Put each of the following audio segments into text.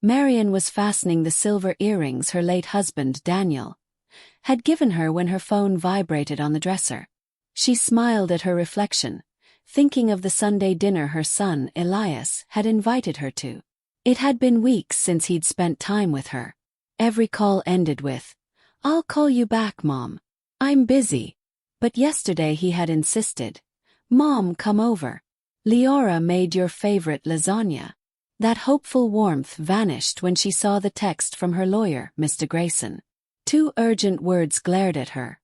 Marian was fastening the silver earrings her late husband, Daniel, had given her when her phone vibrated on the dresser. She smiled at her reflection, thinking of the Sunday dinner her son, Elias, had invited her to. It had been weeks since he'd spent time with her. Every call ended with, "I'll call you back, Mom. I'm busy." But yesterday he had insisted, "Mom, come over. Liora made your favorite lasagna." That hopeful warmth vanished when she saw the text from her lawyer, Mr. Grayson. Two urgent words glared at her.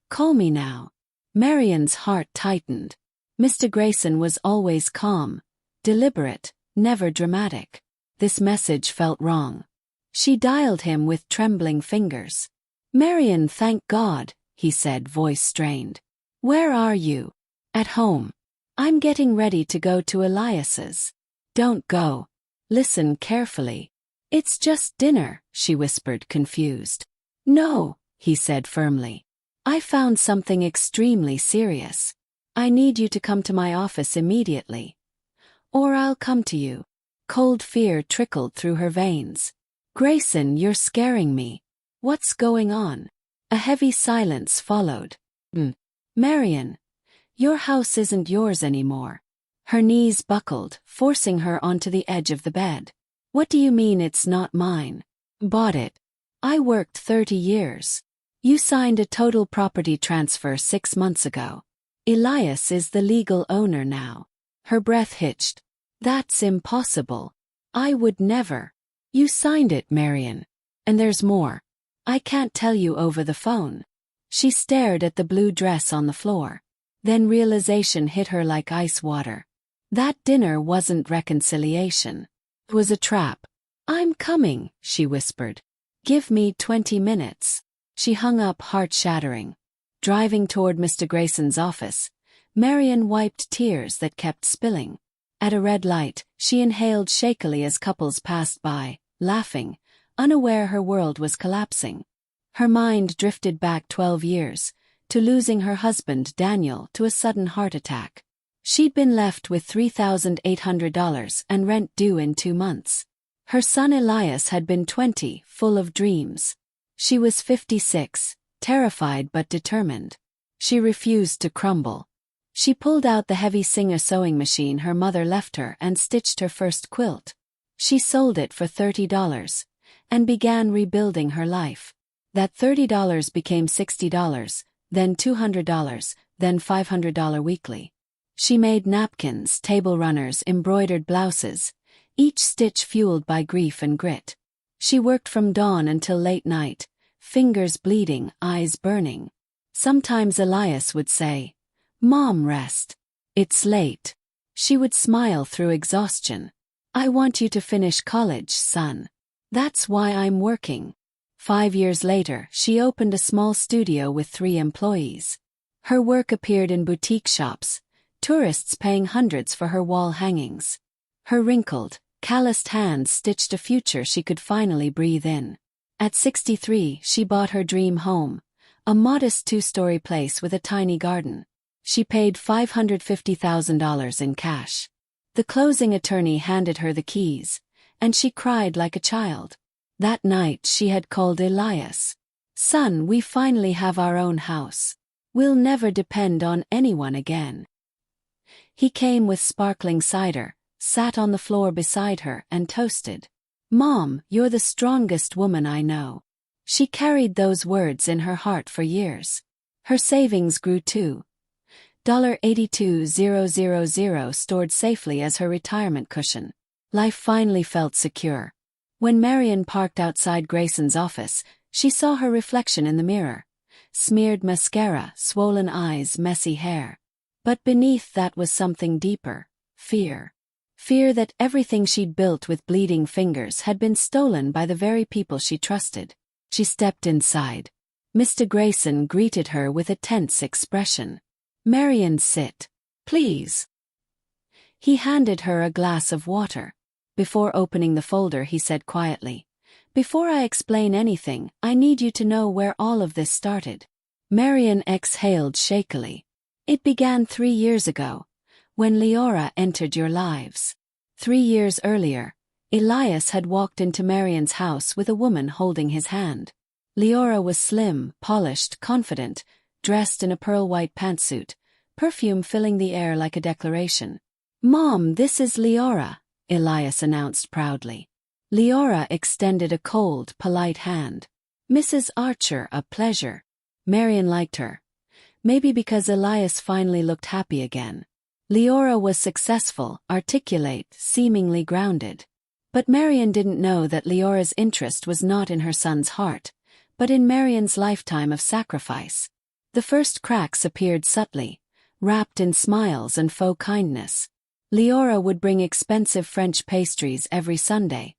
"Call me now." Marian's heart tightened. Mr. Grayson was always calm, deliberate, never dramatic. This message felt wrong. She dialed him with trembling fingers. "Marian, thank God," he said, voice strained. "Where are you?" "At home. I'm getting ready to go to Elias's." "Don't go. Listen carefully." "It's just dinner," she whispered, confused. "No," he said firmly. "I found something extremely serious. I need you to come to my office immediately. Or I'll come to you." Cold fear trickled through her veins. "Grayson, you're scaring me. What's going on?" A heavy silence followed. "Marian, your house isn't yours anymore." Her knees buckled, forcing her onto the edge of the bed. "What do you mean it's not mine?" "Bought it. I worked 30 years. You signed a total property transfer 6 months ago. Elias is the legal owner now." Her breath hitched. "That's impossible. I would never." "You signed it, Marian. And there's more. I can't tell you over the phone." She stared at the blue dress on the floor. Then realization hit her like ice water. That dinner wasn't reconciliation. It was a trap. "I'm coming," she whispered. "Give me 20 minutes." She hung up, heart-shattering. Driving toward Mr. Grayson's office, Marian wiped tears that kept spilling. At a red light, she inhaled shakily as couples passed by, laughing, unaware her world was collapsing. Her mind drifted back 12 years, to losing her husband Daniel to a sudden heart attack. She'd been left with $3,800 and rent due in 2 months. Her son Elias had been 20, full of dreams. She was 56, terrified but determined. She refused to crumble. She pulled out the heavy Singer sewing machine her mother left her and stitched her first quilt. She sold it for $30 and began rebuilding her life. That $30 became $60, then $200, then $500 weekly. She made napkins, table runners, embroidered blouses, each stitch fueled by grief and grit. She worked from dawn until late night, fingers bleeding, eyes burning. Sometimes Elias would say, "Mom, rest. It's late." She would smile through exhaustion. "I want you to finish college, son. That's why I'm working." 5 years later, she opened a small studio with 3 employees. Her work appeared in boutique shops, tourists paying hundreds for her wall hangings. Her wrinkled, calloused hands stitched a future she could finally breathe in. At 63, she bought her dream home, a modest 2-story place with a tiny garden. She paid $550,000 in cash. The closing attorney handed her the keys, and she cried like a child. That night she had called Elias. "Son, we finally have our own house. We'll never depend on anyone again." He came with sparkling cider, sat on the floor beside her, and toasted. "Mom, you're the strongest woman I know." She carried those words in her heart for years. Her savings grew too. $82,000 stored safely as her retirement cushion. Life finally felt secure. When Marian parked outside Grayson's office, she saw her reflection in the mirror. Smeared mascara, swollen eyes, messy hair. But beneath that was something deeper. Fear. Fear that everything she'd built with bleeding fingers had been stolen by the very people she trusted. She stepped inside. Mr. Grayson greeted her with a tense expression. "Marian, sit. Please." He handed her a glass of water. Before opening the folder, he said quietly, "Before I explain anything, I need you to know where all of this started." Marian exhaled shakily. "It began 3 years ago, when Liora entered your lives. 3 years earlier, Elias had walked into Marian's house with a woman holding his hand. Liora was slim, polished, confident, dressed in a pearl-white pantsuit, perfume filling the air like a declaration. "Mom, this is Liora," Elias announced proudly. Liora extended a cold, polite hand. "Mrs. Archer, a pleasure." Marian liked her. Maybe because Elias finally looked happy again. Liora was successful, articulate, seemingly grounded. But Marian didn't know that Liora's interest was not in her son's heart, but in Marian's lifetime of sacrifice. The first cracks appeared subtly, wrapped in smiles and faux kindness. Liora would bring expensive French pastries every Sunday,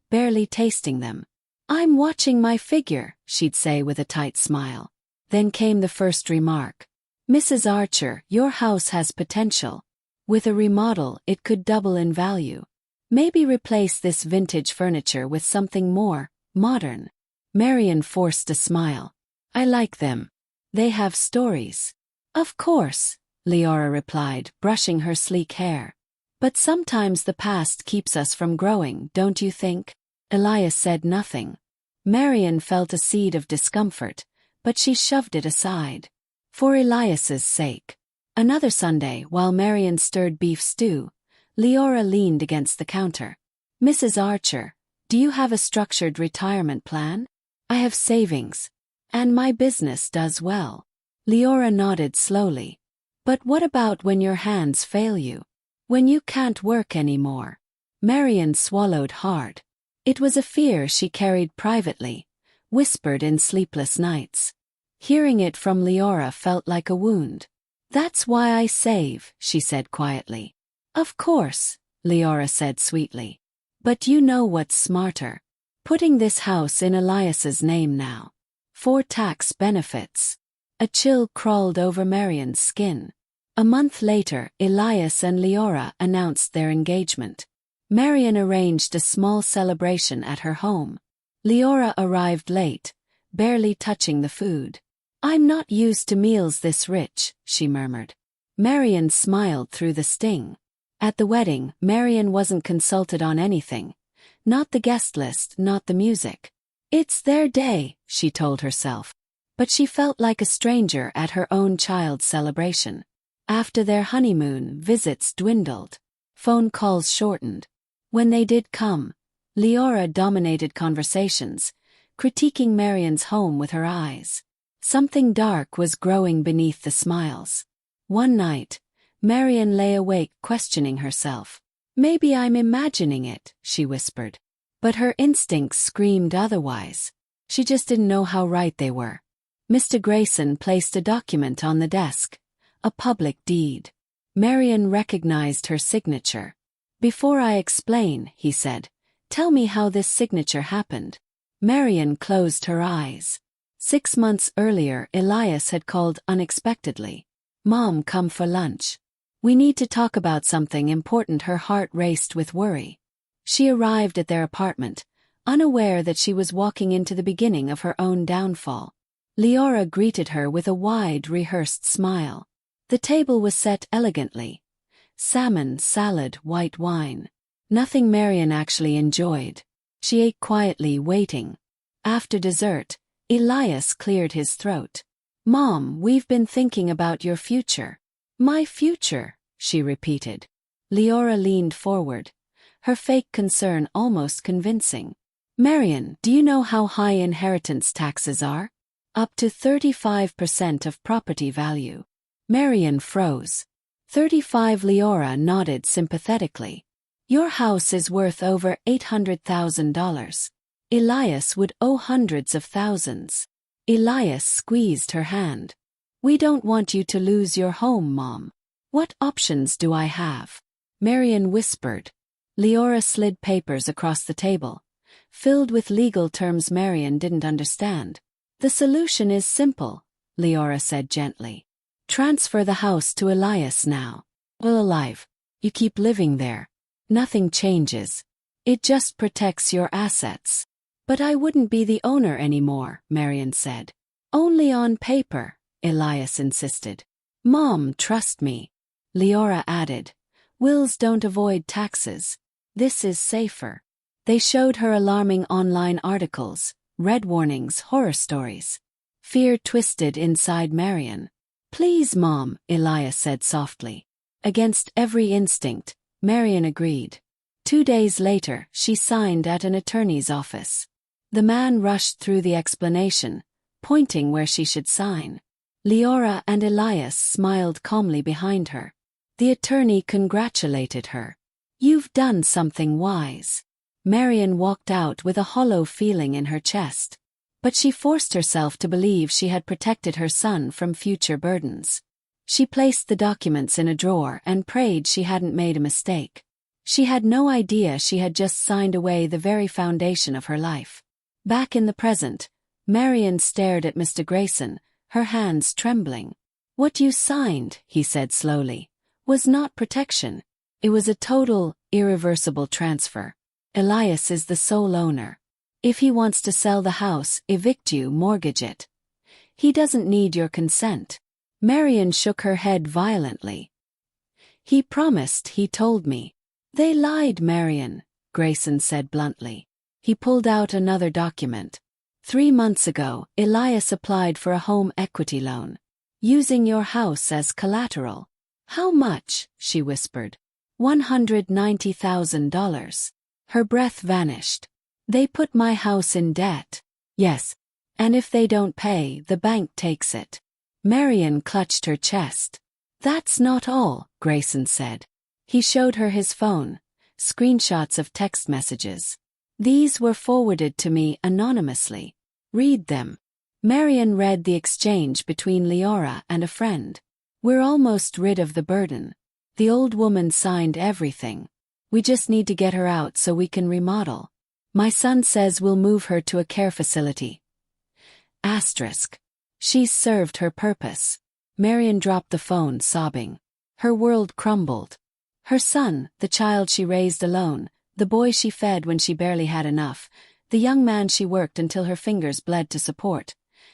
barely tasting them. "I'm watching my figure," she'd say with a tight smile. Then came the first remark. "Mrs. Archer, your house has potential. With a remodel, it could double in value. Maybe replace this vintage furniture with something more modern." Marian forced a smile. "I like them. They have stories." "Of course," Liora replied, brushing her sleek hair. "But sometimes the past keeps us from growing, don't you think?" Elias said nothing. Marian felt a seed of discomfort, but she shoved it aside. For Elias's sake. Another Sunday, while Marian stirred beef stew, Liora leaned against the counter. "Mrs. Archer, do you have a structured retirement plan?" "I have savings. And my business does well." Liora nodded slowly. "But what about when your hands fail you? When you can't work anymore?" Marian swallowed hard. It was a fear she carried privately, whispered in sleepless nights. Hearing it from Liora felt like a wound. "That's why I save," she said quietly. "Of course," Liora said sweetly. "But you know what's smarter? Putting this house in Elias's name now. For tax benefits." A chill crawled over Marian's skin. A month later, Elias and Liora announced their engagement. Marian arranged a small celebration at her home. Liora arrived late, barely touching the food. "I'm not used to meals this rich," she murmured. Marian smiled through the sting. At the wedding, Marian wasn't consulted on anything. Not the guest list, not the music. "It's their day," she told herself. But she felt like a stranger at her own child's celebration. After their honeymoon, visits dwindled. Phone calls shortened. When they did come, Liora dominated conversations, critiquing Marian's home with her eyes. Something dark was growing beneath the smiles. One night, Marian lay awake questioning herself. "Maybe I'm imagining it," she whispered. But her instincts screamed otherwise. She just didn't know how right they were. Mr. Grayson placed a document on the desk, a public deed. Marian recognized her signature. "Before I explain," he said, "tell me how this signature happened." Marian closed her eyes. 6 months earlier, Elias had called unexpectedly. "Mom, come for lunch. We need to talk about something important." Her heart raced with worry. She arrived at their apartment, unaware that she was walking into the beginning of her own downfall. Liora greeted her with a wide, rehearsed smile. The table was set elegantly. Salmon, salad, white wine. Nothing Marian actually enjoyed. She ate quietly, waiting. After dessert, Elias cleared his throat. "Mom, we've been thinking about your future." "My future," she repeated. Liora leaned forward, her fake concern almost convincing. "Marian, do you know how high inheritance taxes are? Up to 35% of property value." Marian froze. 35. Liora nodded sympathetically. "Your house is worth over $800,000. Elias would owe hundreds of thousands." Elias squeezed her hand. "We don't want you to lose your home, Mom. What options do I have?" Marian whispered. Liora slid papers across the table, filled with legal terms Marian didn't understand. "The solution is simple," Liora said gently. "Transfer the house to Elias now. While alive, you keep living there. Nothing changes. It just protects your assets." "But I wouldn't be the owner anymore," Marian said. "Only on paper," Elias insisted. "Mom, trust me," Liora added. "Wills don't avoid taxes. This is safer." They showed her alarming online articles, red warnings, horror stories. Fear twisted inside Marian. "Please, Mom," Elias said softly. Against every instinct, Marian agreed. 2 days later, she signed at an attorney's office. The man rushed through the explanation, pointing where she should sign. Liora and Elias smiled calmly behind her. The attorney congratulated her. "You've done something wise." Marian walked out with a hollow feeling in her chest. But she forced herself to believe she had protected her son from future burdens. She placed the documents in a drawer and prayed she hadn't made a mistake. She had no idea she had just signed away the very foundation of her life. Back in the present, Marian stared at Mr. Grayson, her hands trembling. "What you signed," he said slowly, "was not protection. It was a total, irreversible transfer. Elias is the sole owner. If he wants to sell the house, evict you, mortgage it. He doesn't need your consent." Marian shook her head violently. "He promised, he told me." "They lied, Marian," Grayson said bluntly. He pulled out another document. 3 months ago, Elias applied for a home equity loan, using your house as collateral. "How much?" she whispered. $190,000. Her breath vanished. "They put my house in debt." "Yes. And if they don't pay, the bank takes it." Marian clutched her chest. "That's not all," Grayson said. He showed her his phone, screenshots of text messages. "These were forwarded to me anonymously. Read them." Marian read the exchange between Liora and a friend. "We're almost rid of the burden. The old woman signed everything. We just need to get her out so we can remodel. My son says we'll move her to a care facility. Asterisk. She's served her purpose." Marian dropped the phone, sobbing. Her world crumbled. Her son, the child she raised alone, the boy she fed when she barely had enough, the young man she worked until her fingers bled to support,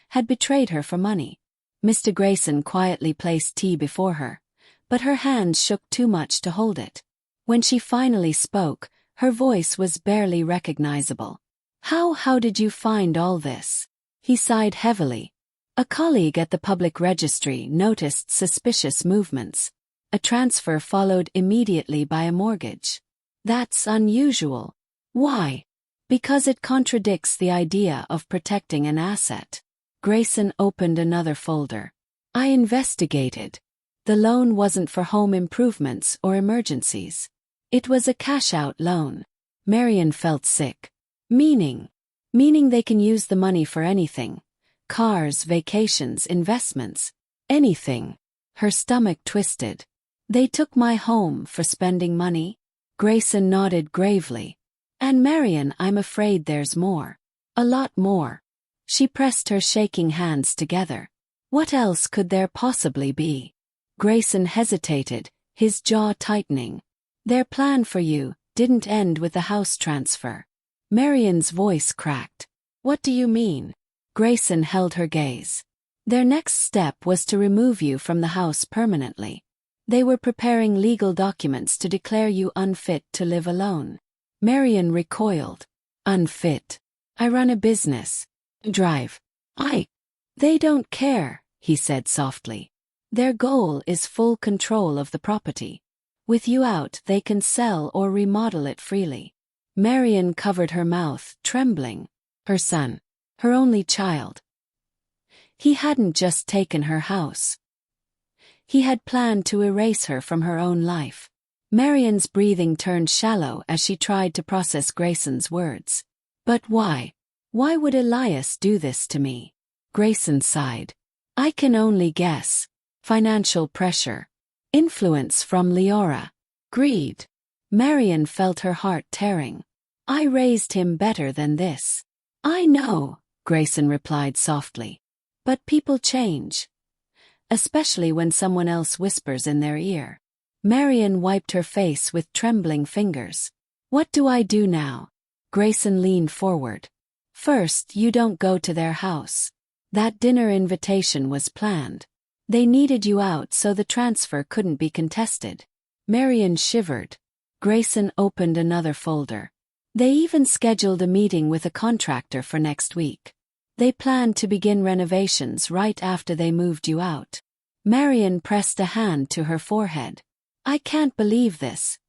had betrayed her for money. Mr. Grayson quietly placed tea before her, but her hands shook too much to hold it. When she finally spoke, her voice was barely recognizable. How did you find all this?" He sighed heavily. "A colleague at the public registry noticed suspicious movements. A transfer followed immediately by a mortgage. That's unusual." "Why?" "Because it contradicts the idea of protecting an asset." Grayson opened another folder. "I investigated. The loan wasn't for home improvements or emergencies. It was a cash-out loan." Marian felt sick. Meaning they can use the money for anything. Cars, vacations, investments. Anything. Her stomach twisted. "They took my home for spending money?" Grayson nodded gravely. "And Marian, I'm afraid there's more. A lot more." She pressed her shaking hands together. "What else could there possibly be?" Grayson hesitated, his jaw tightening. "Their plan for you didn't end with the house transfer." Marian's voice cracked. "What do you mean?" Grayson held her gaze. "Their next step was to remove you from the house permanently. They were preparing legal documents to declare you unfit to live alone." Marian recoiled. "Unfit? I run a business. Drive. They don't care," he said softly. "Their goal is full control of the property. With you out, they can sell or remodel it freely." Marian covered her mouth, trembling. Her son. Her only child. He hadn't just taken her house. He had planned to erase her from her own life. Marian's breathing turned shallow as she tried to process Grayson's words. "But why? Why would Elias do this to me?" Grayson sighed. "I can only guess. Financial pressure. Influence from Liora. Greed." Marian felt her heart tearing. "I raised him better than this." "I know," Grayson replied softly. "But people change. Especially when someone else whispers in their ear." Marian wiped her face with trembling fingers. "What do I do now?" Grayson leaned forward. "First, you don't go to their house. That dinner invitation was planned. They needed you out so the transfer couldn't be contested." Marian shivered. Grayson opened another folder. They even scheduled a meeting with a contractor for next week. They planned to begin renovations right after they moved you out. Marian pressed a hand to her forehead. I can't believe this.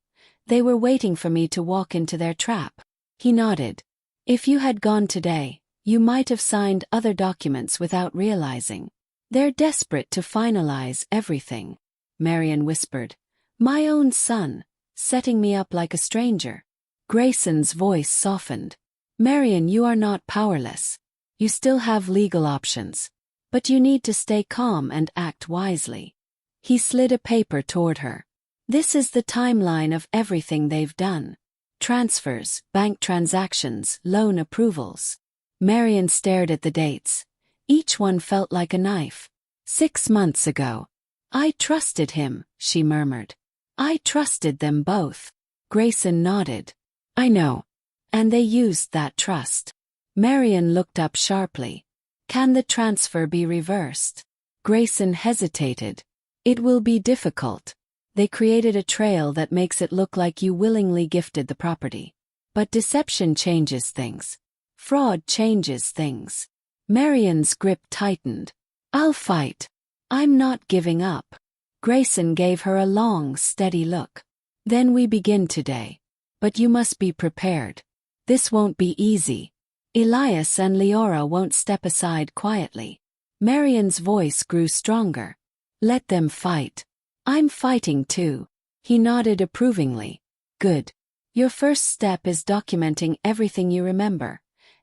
They were waiting for me to walk into their trap. He nodded. If you had gone today, you might have signed other documents without realizing. They're desperate to finalize everything. Marian whispered. My own son, setting me up like a stranger. Grayson's voice softened. Marian, you are not powerless. You still have legal options. But you need to stay calm and act wisely. He slid a paper toward her. This is the timeline of everything they've done. Transfers, bank transactions, loan approvals. Marian stared at the dates. Each one felt like a knife. 6 months ago. I trusted him, she murmured. I trusted them both. Grayson nodded. I know. And they used that trust. Marian looked up sharply. Can the transfer be reversed? Grayson hesitated. It will be difficult. They created a trail that makes it look like you willingly gifted the property. But deception changes things. Fraud changes things. Marian's grip tightened. I'll fight. I'm not giving up. Grayson gave her a long, steady look. Then we begin today. But you must be prepared. This won't be easy. Elias and Liora won't step aside quietly. Marian's voice grew stronger. Let them fight. I'm fighting too. He nodded approvingly. Good. Your first step is documenting everything you remember.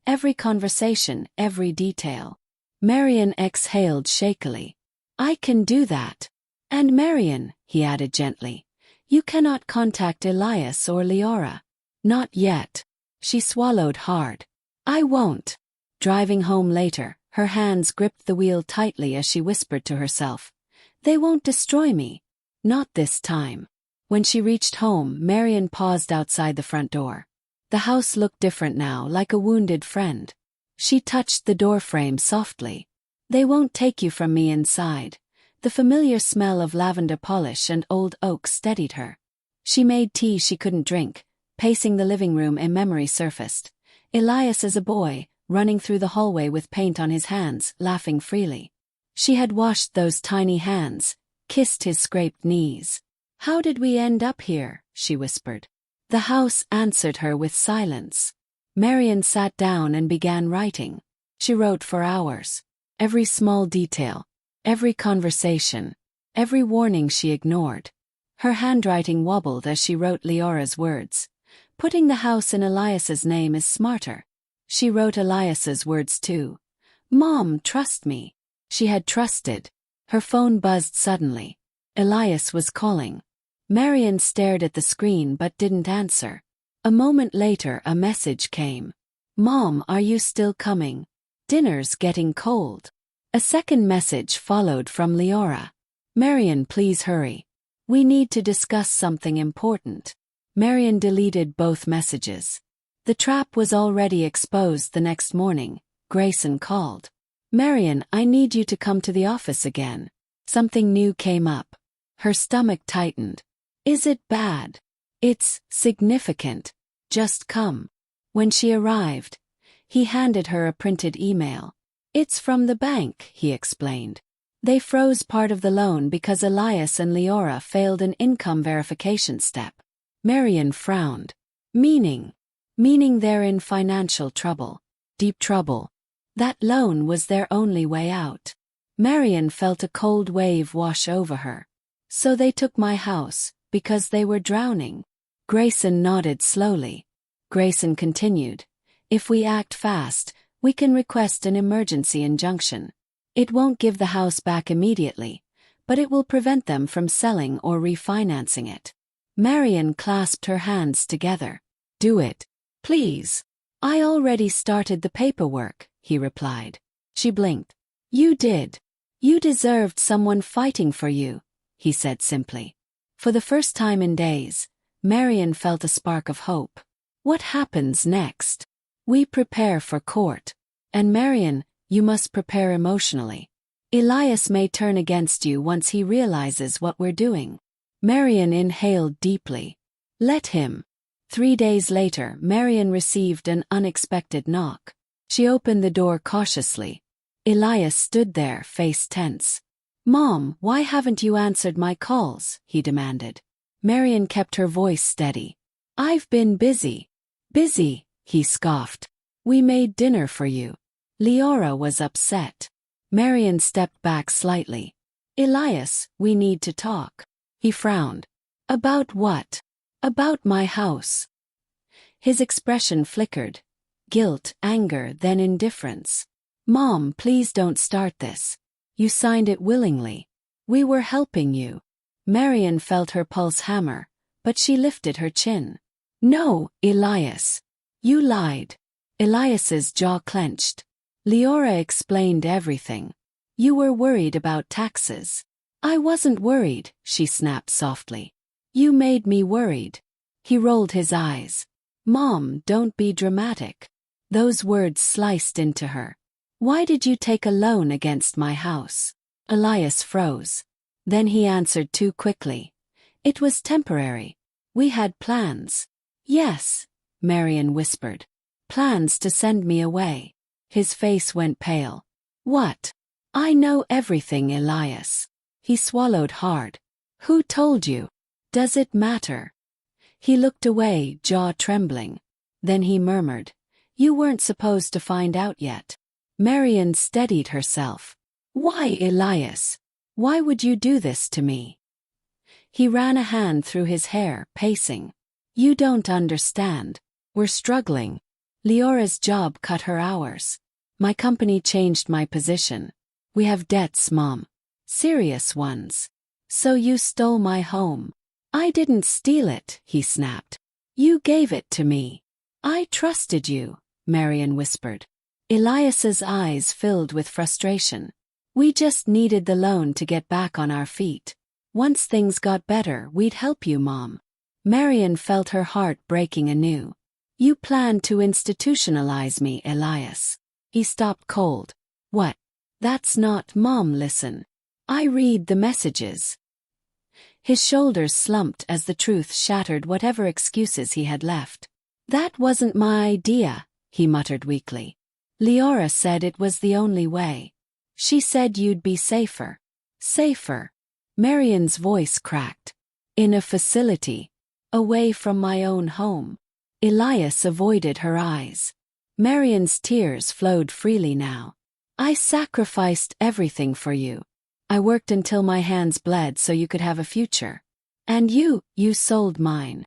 Every conversation, every detail. Marian exhaled shakily. I can do that. And Marian, he added gently, you cannot contact Elias or Liora. Not yet. She swallowed hard. I won't. Driving home later, her hands gripped the wheel tightly as she whispered to herself. They won't destroy me. Not this time. When she reached home, Marian paused outside the front door. The house looked different now, like a wounded friend. She touched the doorframe softly. They won't take you from me inside. The familiar smell of lavender polish and old oak steadied her. She made tea she couldn't drink. Pacing the living room, a memory surfaced. Elias as a boy, running through the hallway with paint on his hands, laughing freely. She had washed those tiny hands, kissed his scraped knees. How did we end up here? She whispered. The house answered her with silence. Marian sat down and began writing. She wrote for hours. Every small detail, every conversation, every warning she ignored. Her handwriting wobbled as she wrote Liora's words. Putting the house in Elias's name is smarter. She wrote Elias's words too. Mom, trust me. She had trusted. Her phone buzzed suddenly. Elias was calling. Marian stared at the screen but didn't answer. A moment later a message came. Mom, are you still coming? Dinner's getting cold. A second message followed from Liora. Marian, please hurry. We need to discuss something important. Marian deleted both messages. The trap was already exposed the next morning. Grayson called. Marian, I need you to come to the office again. Something new came up. Her stomach tightened. Is it bad? It's significant. Just come. When she arrived, he handed her a printed email. It's from the bank, he explained. They froze part of the loan because Elias and Liora failed an income verification step. Marian frowned. Meaning they're in financial trouble. Deep trouble. That loan was their only way out. Marian felt a cold wave wash over her. So they took my house, because they were drowning. Grayson nodded slowly. Grayson continued. If we act fast, we can request an emergency injunction. It won't give the house back immediately, but it will prevent them from selling or refinancing it. Marian clasped her hands together. Do it. Please. I already started the paperwork, he replied. She blinked. You did. You deserved someone fighting for you, he said simply. For the first time in days, Marian felt a spark of hope. What happens next? We prepare for court. And Marian, you must prepare emotionally. Elias may turn against you once he realizes what we're doing. Marian inhaled deeply. Let him. 3 days later, Marian received an unexpected knock. She opened the door cautiously. Elias stood there, face tense. "Mom, why haven't you answered my calls?" he demanded. Marian kept her voice steady. "I've been busy." "Busy?" he scoffed. "We made dinner for you." Liora was upset. Marian stepped back slightly. "Elias, we need to talk." He frowned. "About what?" "About my house." His expression flickered. Guilt, anger, then indifference. "Mom, please don't start this. You signed it willingly. We were helping you." Marian felt her pulse hammer, but she lifted her chin. "No, Elias. You lied." Elias's jaw clenched. Liora explained everything. "You were worried about taxes." "I wasn't worried," she snapped softly. "You made me worried." He rolled his eyes. "Mom, don't be dramatic." Those words sliced into her. "Why did you take a loan against my house?" Elias froze. Then he answered too quickly. "It was temporary. We had plans." "Yes," Marian whispered. "Plans to send me away." His face went pale. "What?" "I know everything, Elias." He swallowed hard. "Who told you?" "Does it matter?" He looked away, jaw trembling. Then he murmured, "You weren't supposed to find out yet." Marian steadied herself. "Why, Elias? Why would you do this to me?" He ran a hand through his hair, pacing. "You don't understand. We're struggling. Liora's job cut her hours. My company changed my position. We have debts, Mom. Serious ones. So you stole my home." "I didn't steal it," he snapped. "You gave it to me." "I trusted you," Marian whispered. Elias's eyes filled with frustration. "We just needed the loan to get back on our feet. Once things got better, we'd help you, Mom." Marian felt her heart breaking anew. "You planned to institutionalize me, Elias." He stopped cold. "What? That's not, Mom, listen. I read the messages." His shoulders slumped as the truth shattered whatever excuses he had left. "That wasn't my idea," he muttered weakly. "Liora said it was the only way. She said you'd be safer." "Safer?" Marian's voice cracked. "In a facility. Away from my own home." Elias avoided her eyes. Marian's tears flowed freely now. "I sacrificed everything for you. I worked until my hands bled so you could have a future. And you sold mine."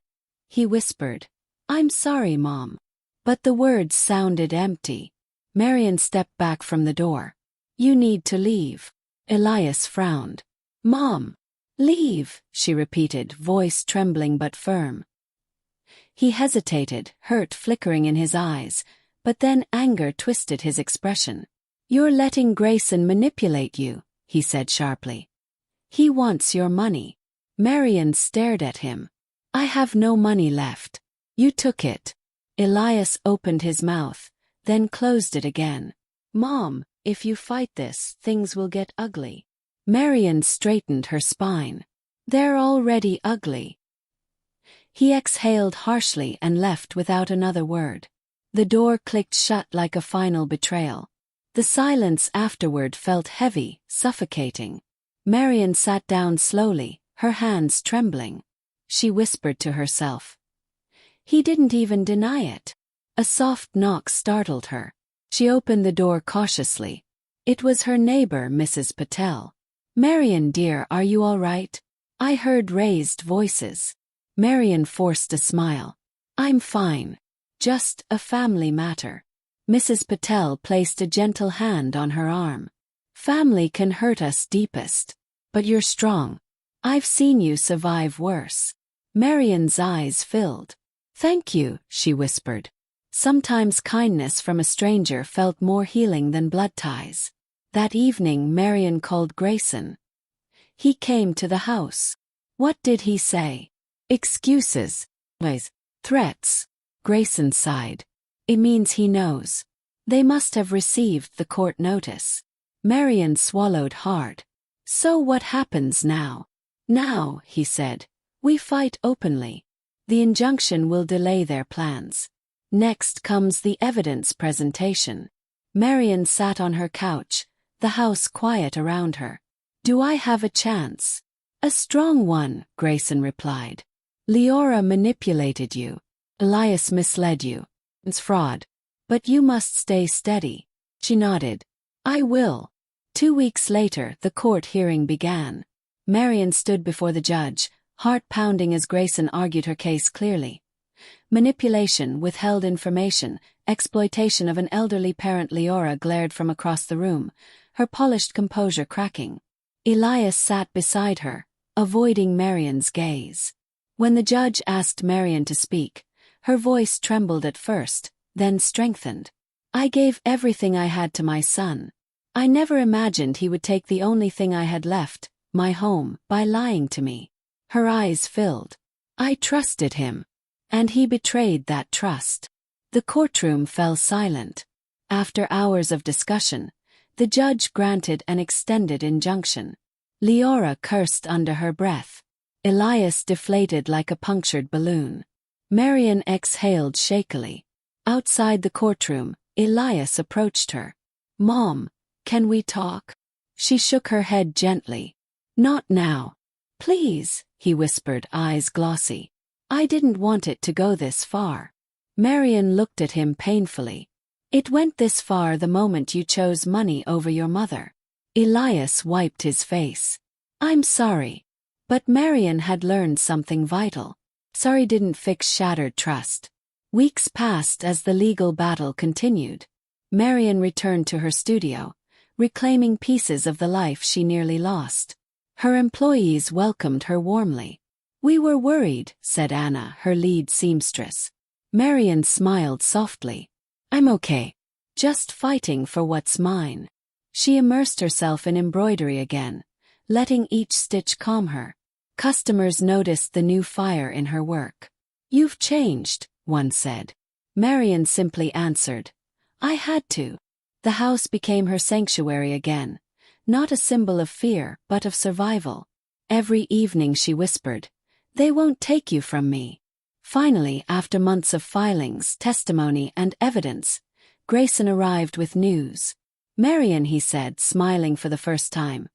He whispered, "I'm sorry, Mom." But the words sounded empty. Marian stepped back from the door. "You need to leave." Elias frowned. "Mom." "Leave," she repeated, voice trembling but firm. He hesitated, hurt flickering in his eyes, but then anger twisted his expression. "You're letting Grayson manipulate you," he said sharply. "He wants your money." Marian stared at him. "I have no money left. You took it." Elias opened his mouth, then closed it again. "Mom, if you fight this, things will get ugly." Marian straightened her spine. "They're already ugly." He exhaled harshly and left without another word. The door clicked shut like a final betrayal. The silence afterward felt heavy, suffocating. Marian sat down slowly, her hands trembling. She whispered to herself. "He didn't even deny it." A soft knock startled her. She opened the door cautiously. It was her neighbor, Mrs. Patel. "Marian, dear, are you all right?" I heard raised voices. Marian forced a smile. "I'm fine. Just a family matter." Mrs. Patel placed a gentle hand on her arm. "Family can hurt us deepest. But you're strong. I've seen you survive worse." Marian's eyes filled. "Thank you," she whispered. Sometimes kindness from a stranger felt more healing than blood ties. That evening Marian called Grayson. He came to the house. What did he say? Excuses. Lies. Threats. Grayson sighed. It means he knows. They must have received the court notice. Marian swallowed hard. "So what happens now?" "Now," he said, "we fight openly. The injunction will delay their plans. Next comes the evidence presentation. Marian sat on her couch, the house quiet around her. "Do I have a chance?" "A strong one," Grayson replied. "Liora manipulated you. Elias misled you. It's fraud. But you must stay steady." She nodded. "I will." 2 weeks later, the court hearing began. Marian stood before the judge, heart pounding as Grayson argued her case clearly. Manipulation, withheld information, exploitation of an elderly parent. Liora glared from across the room, her polished composure cracking. Elias sat beside her, avoiding Marian's gaze. When the judge asked Marian to speak, her voice trembled at first, then strengthened. "I gave everything I had to my son. I never imagined he would take the only thing I had left, my home, by lying to me." Her eyes filled. "I trusted him. And he betrayed that trust." The courtroom fell silent. After hours of discussion, the judge granted an extended injunction. Liora cursed under her breath. Elias deflated like a punctured balloon. Marian exhaled shakily. Outside the courtroom, Elias approached her. "Mom, can we talk?" She shook her head gently. "Not now. Please," he whispered, eyes glossy. "I didn't want it to go this far." Marian looked at him painfully. "It went this far the moment you chose money over your mother." Elias wiped his face. "I'm sorry." But Marian had learned something vital. Sorry didn't fix shattered trust. Weeks passed as the legal battle continued. Marian returned to her studio, reclaiming pieces of the life she nearly lost. Her employees welcomed her warmly. "We were worried," said Anna, her lead seamstress. Marian smiled softly. "I'm okay. Just fighting for what's mine." She immersed herself in embroidery again, letting each stitch calm her. Customers noticed the new fire in her work. "You've changed," one said. Marian simply answered, "I had to." The house became her sanctuary again, not a symbol of fear but of survival. Every evening she whispered, "They won't take you from me." Finally, after months of filings, testimony, and evidence, Grayson arrived with news. "Marian," he said, smiling for the first time,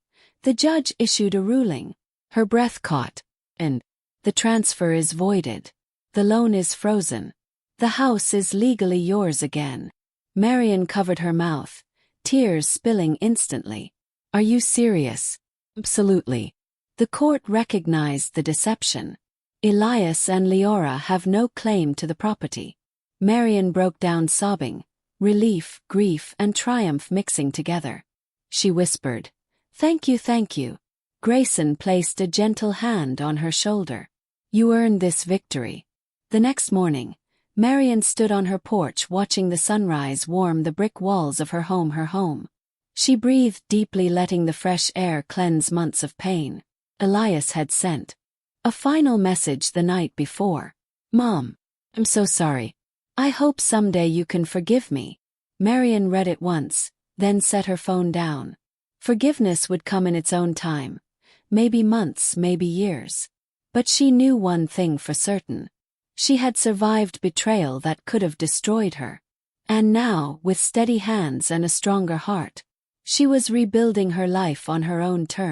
"the judge issued a ruling." Her breath caught. "And the transfer is voided. The loan is frozen. The house is legally yours again." Marian covered her mouth, tears spilling instantly. "Are you serious?" "Absolutely." The court recognized the deception. Elias and Liora have no claim to the property. Marian broke down sobbing, relief, grief, and triumph mixing together. She whispered, "Thank you, thank you." Grayson placed a gentle hand on her shoulder. "You earned this victory." The next morning, Marian stood on her porch watching the sunrise warm the brick walls of her home. She breathed deeply, letting the fresh air cleanse months of pain. Elias had sent a final message the night before. "Mom, I'm so sorry. I hope someday you can forgive me." Marian read it once, then set her phone down. Forgiveness would come in its own time. Maybe months, maybe years. But she knew one thing for certain. She had survived betrayal that could have destroyed her. And now, with steady hands and a stronger heart, she was rebuilding her life on her own terms.